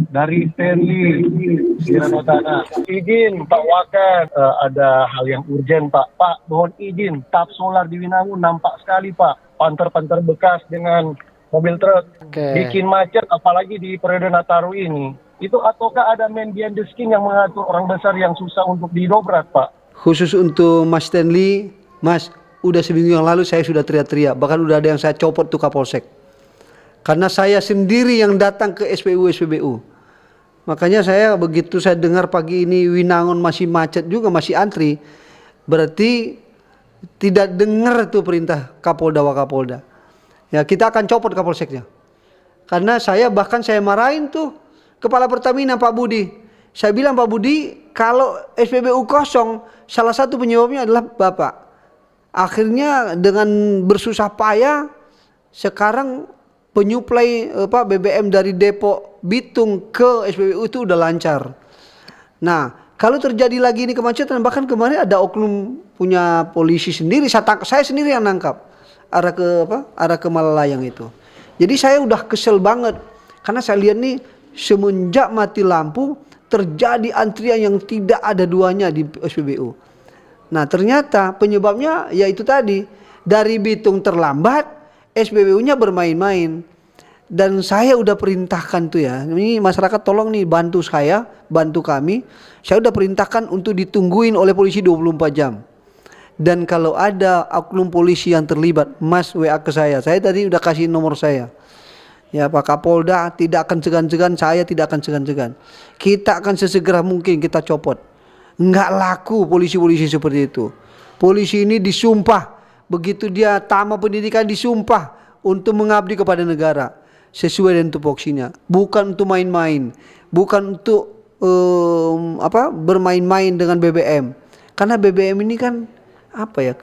dari Stanley Wiranotana. Izin Pak Wakan, ada hal yang urgent Pak. Pak, mohon izin, tap solar di Winangun nampak sekali Pak. Panter-panter bekas dengan mobil truk. Bikin macet apalagi di periode Nataru ini. Itu ataukah ada man behind the scene yang mengatur orang besar yang susah untuk didobrak Pak? Khusus untuk Mas Stanley, Mas, udah seminggu yang lalu saya sudah teriak-teriak. Bahkan udah ada yang saya copot tuh Kapolsek. Karena saya sendiri yang datang ke SPBU. Makanya saya begitu saya dengar pagi ini Winangun masih macet juga, masih antri. Berarti tidak dengar tuh perintah Kapolda Wakapolda. Ya kita akan copot Kapolseknya. Karena bahkan saya marahin tuh Kepala Pertamina Pak Budi. Saya bilang Pak Budi, kalau SPBU kosong, salah satu penyebabnya adalah Bapak. Akhirnya dengan bersusah payah sekarang penyuplai BBM dari Depok Bitung ke SPBU itu udah lancar. Nah, kalau terjadi lagi ini kemacetan, bahkan kemarin ada oknum punya polisi sendiri, saya sendiri yang nangkap arah ke Malalayang itu. Jadi saya udah kesel banget karena saya lihat nih semenjak mati lampu terjadi antrian yang tidak ada duanya di SPBU. Nah, ternyata penyebabnya yaitu tadi, dari Bitung terlambat, SPBU-nya bermain-main. Dan saya udah perintahkan tuh ya, ini masyarakat tolong nih bantu saya, bantu kami. Saya udah perintahkan untuk ditungguin oleh polisi 24 jam. Dan kalau ada oknum polisi yang terlibat, Mas WA ke saya tadi udah kasih nomor saya. Ya Pak Kapolda tidak akan segan-segan, saya tidak akan segan-segan. Kita akan sesegera mungkin kita copot. Enggak laku polisi-polisi seperti itu. Polisi ini disumpah, begitu dia tamat pendidikan disumpah untuk mengabdi kepada negara sesuai dengan tupoksinya. Bukan untuk main-main, bukan untuk bermain-main dengan BBM. Karena BBM ini kan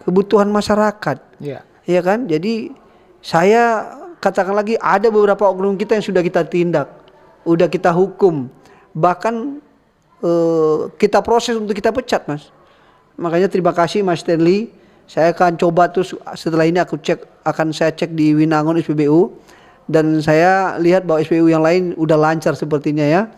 kebutuhan masyarakat. Iya. Ya kan? Jadi saya katakan lagi, ada beberapa oknum kita yang sudah kita tindak, udah kita hukum, bahkan kita proses untuk kita pecat, Mas. Makanya terima kasih Mas Stanley. Saya akan coba terus setelah ini akan saya cek di Winangun SPBU, dan saya lihat bahwa SPBU yang lain udah lancar sepertinya ya.